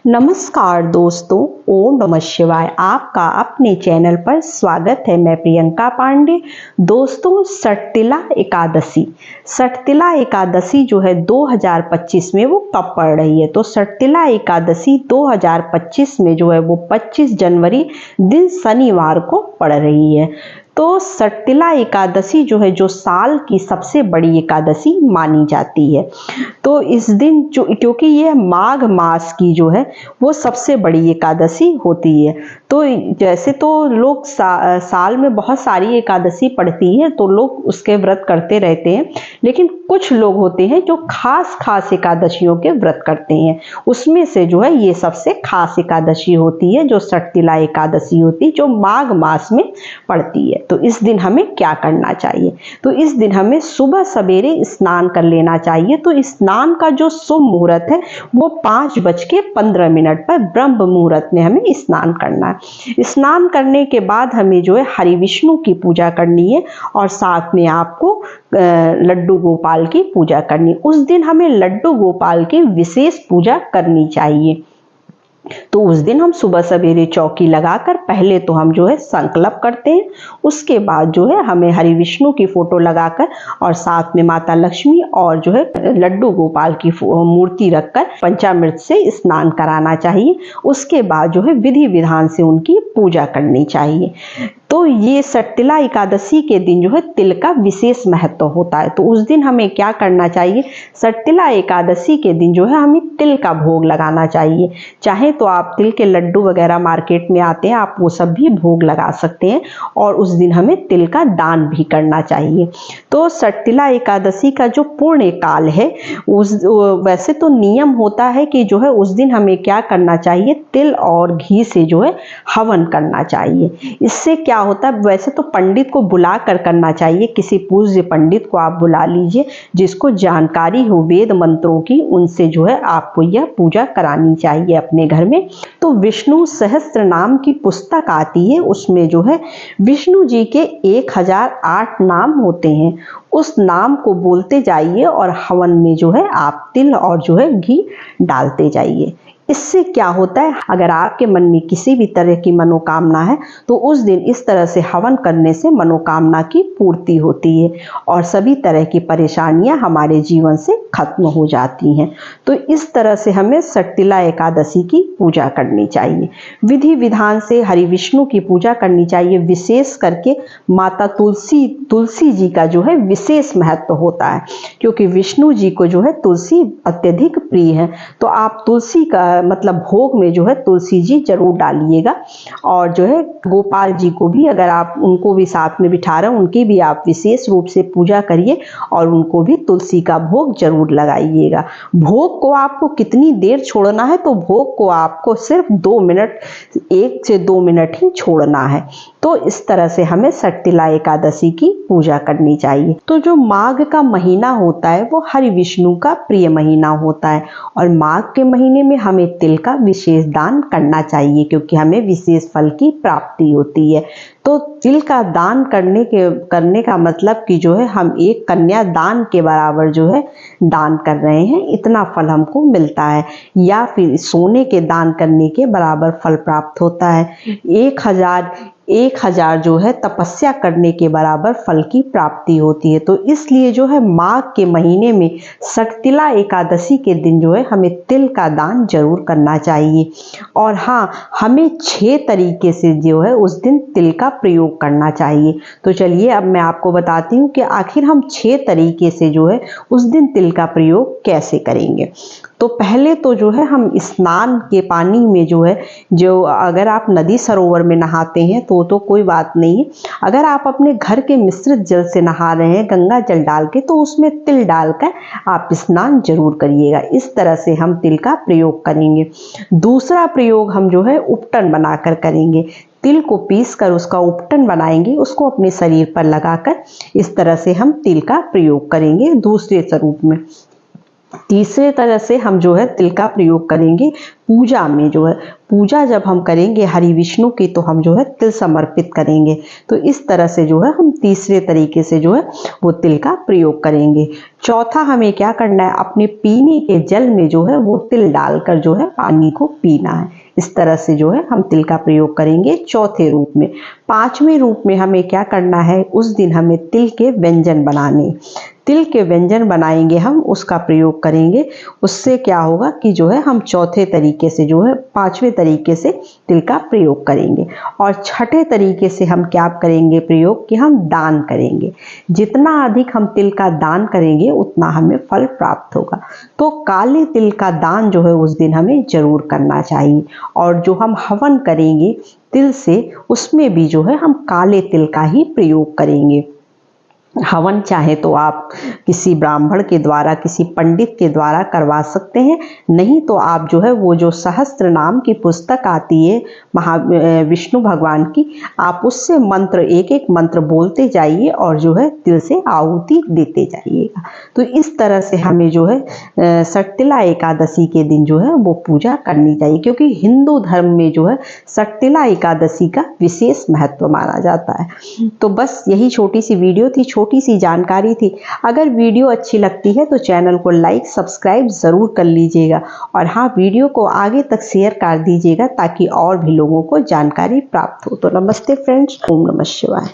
नमस्कार दोस्तों, ओम नमः शिवाय। आपका अपने चैनल पर स्वागत है। मैं प्रियंका पांडे। दोस्तों, सटतिला एकादशी जो है 2025 में वो कब पड़ रही है? तो सटतिला एकादशी 2025 में जो है वो 25 जनवरी दिन शनिवार को पड़ रही है। तो सटतिला एकादशी जो है जो साल की सबसे बड़ी एकादशी मानी जाती है। तो इस दिन जो, क्योंकि ये माघ मास की जो है वो सबसे बड़ी एकादशी होती है। तो जैसे तो लोग साल में बहुत सारी एकादशी पड़ती है तो लोग उसके व्रत करते रहते हैं, लेकिन कुछ लोग होते हैं जो खास एकादशियों के व्रत करते हैं। उसमें से जो है ये सबसे खास एकादशी होती है जो सटतिला एकादशी होती है, जो माघ मास में पड़ती है। तो इस दिन हमें क्या करना चाहिए? तो इस दिन हमें सुबह सवेरे स्नान कर लेना चाहिए। तो स्नान का जो शुभ मुहूर्त है वो 5:15 पर ब्रह्म मुहूर्त में हमें स्नान करना है। स्नान करने के बाद हमें जो है हरि विष्णु की पूजा करनी है और साथ में आपको लड्डू गोपाल की पूजा करनी। उस दिन हमें लड्डू गोपाल की विशेष पूजा करनी चाहिए। तो उस दिन हम सुबह सवेरे चौकी लगाकर पहले तो हम जो है संकल्प करते हैं, उसके बाद जो है हमें हरि विष्णु की फोटो लगाकर और साथ में माता लक्ष्मी और जो है लड्डू गोपाल की मूर्ति रखकर पंचामृत से स्नान कराना चाहिए। उसके बाद जो है विधि विधान से उनकी पूजा करनी चाहिए। तो ये सटतिला एकादशी के दिन जो है तिल का विशेष महत्व होता है। तो उस दिन हमें क्या करना चाहिए? सटतिला एकादशी के दिन जो है हमें तिल का भोग लगाना चाहिए। चाहे तो आप तिल के लड्डू वगैरह मार्केट में आते हैं, आप वो सब भी भोग लगा सकते हैं और उस दिन हमें तिल का दान भी करना चाहिए। तो सटतिला एकादशी का जो पुण्य काल है वैसे तो नियम होता है कि जो है उस दिन हमें क्या करना चाहिए? तिल और घी से जो है हवन करना चाहिए। इससे क्या होता है? वैसे तो पंडित को बुला कर करना चाहिए, किसी पूज्य पंडित को आप बुला लीजिए जिसको जानकारी हो वेद मंत्रों की, उनसे जो है आपको यह पूजा करानी चाहिए अपने घर में। तो विष्णु सहस्त्र नाम की पुस्तक आती है, उसमें जो है विष्णु जी के 1008 नाम होते हैं। उस नाम को बोलते जाइए और हवन में जो है आप तिल और जो है घी डालते जाइए। इससे क्या होता है? अगर आपके मन में किसी भी तरह की मनोकामना है तो उस दिन इस तरह से हवन करने से मनोकामना की पूर्ति होती है और सभी तरह की परेशानियां हमारे जीवन से खत्म हो जाती हैं। तो इस तरह से हमें सटतिला एकादशी की पूजा करनी चाहिए। विधि विधान से हरि विष्णु की पूजा करनी चाहिए। विशेष करके माता तुलसी जी का जो है विशेष महत्व होता है, क्योंकि विष्णु जी को जो है तुलसी अत्यधिक प्रिय है। तो आप तुलसी का मतलब भोग में जो है तुलसी जी जरूर डालिएगा और जो है गोपाल जी को भी, अगर आप उनको भी साथ में बिठा रहे हैं, उनकी भी आप विशेष रूप से पूजा करिए और उनको भी तुलसी का भोग जरूर लगाइएगा। भोग को आपको कितनी देर छोड़ना है? तो भोग को आपको सिर्फ 2 मिनट, 1 से 2 मिनट ही छोड़ना है। तो इस तरह से हमें सटतिला एकादशी की पूजा करनी चाहिए। तो जो माघ का महीना होता है वो हरि विष्णु का प्रिय महीना होता है और माघ के महीने में हमें तिल का विशेष दान करना चाहिए, क्योंकि हमें विशेष फल की प्राप्ति होती है। तो तिल का दान करने का मतलब कि जो है हम एक कन्या दान के बराबर जो है दान कर रहे हैं, इतना फल हमको मिलता है। या फिर सोने के दान करने के बराबर फल प्राप्त होता है। 1000 जो है तपस्या करने के बराबर फल की प्राप्ति होती है। तो इसलिए जो है माघ के महीने में सटतिला एकादशी के दिन जो है हमें तिल का दान जरूर करना चाहिए। और हाँ, हमें 6 तरीके से जो है उस दिन तिल का प्रयोग करना चाहिए। तो चलिए अब मैं आपको बताती हूँ कि आखिर हम 6 तरीके से जो है उस दिन तिल का प्रयोग कैसे करेंगे। तो पहले तो जो है हम स्नान के पानी में जो है, जो अगर आप नदी सरोवर में नहाते हैं तो कोई बात नहीं है। अगर आप अपने घर के मिश्रित जल से नहा रहे हैं, गंगा जल डाल के, तो उसमें तिल डालकर आप स्नान जरूर करिएगा। इस तरह से हम तिल का प्रयोग करेंगे। दूसरा प्रयोग हम जो है उपटन बनाकर करेंगे। तिल को पीस कर उसका उपटन बनाएंगे, उसको अपने शरीर पर लगाकर इस तरह से हम तिल का प्रयोग करेंगे दूसरे स्वरूप में। तीसरे तरह से हम जो है तिल का प्रयोग करेंगे पूजा में। जो है पूजा जब हम करेंगे हरि विष्णु की, तो हम जो है तिल समर्पित करेंगे। तो इस तरह से जो है हम तीसरे तरीके से जो है वो तिल का प्रयोग करेंगे। चौथा हमें क्या करना है, अपने पीने के जल में जो है वो तिल डालकर जो है पानी को पीना है। इस तरह से जो है हम तिल का प्रयोग करेंगे चौथे रूप में। पांचवें रूप में हमें क्या करना है, उस दिन हमें तिल के व्यंजन बनाने, तिल के व्यंजन बनाएंगे हम, उसका प्रयोग करेंगे। उससे क्या होगा कि जो है हम चौथे तरीके से जो है पांचवें तरीके से तिल का प्रयोग करेंगे। और छठे तरीके से हम क्या करेंगे प्रयोग कि हम दान करेंगे। जितना अधिक हम तिल का दान करेंगे उतना हमें फल प्राप्त होगा। तो काले तिल का दान जो है उस दिन हमें जरूर करना चाहिए। और जो हम हवन करेंगे तिल से, उसमें भी जो है हम काले तिल का ही प्रयोग करेंगे। हवन चाहे तो आप किसी ब्राह्मण के द्वारा, किसी पंडित के द्वारा करवा सकते हैं, नहीं तो आप जो है वो जो सहस्त्र नाम की पुस्तक आती है विष्णु भगवान की, आप उससे मंत्र एक एक मंत्र बोलते जाइए और जो है तिल से आहुति देते जाइएगा। तो इस तरह से हमें जो है सटतिला एकादशी के दिन जो है वो पूजा करनी चाहिए, क्योंकि हिंदू धर्म में जो है सटतिला एकादशी का विशेष महत्व माना जाता है। तो बस यही छोटी सी वीडियो थी, छोटी सी जानकारी थी। अगर वीडियो अच्छी लगती है तो चैनल को लाइक सब्सक्राइब ज़रूर कर लीजिएगा, और हाँ, वीडियो को आगे तक शेयर कर दीजिएगा ताकि और भी लोगों को जानकारी प्राप्त हो। तो नमस्ते फ्रेंड्स, ओम नमः शिवाय।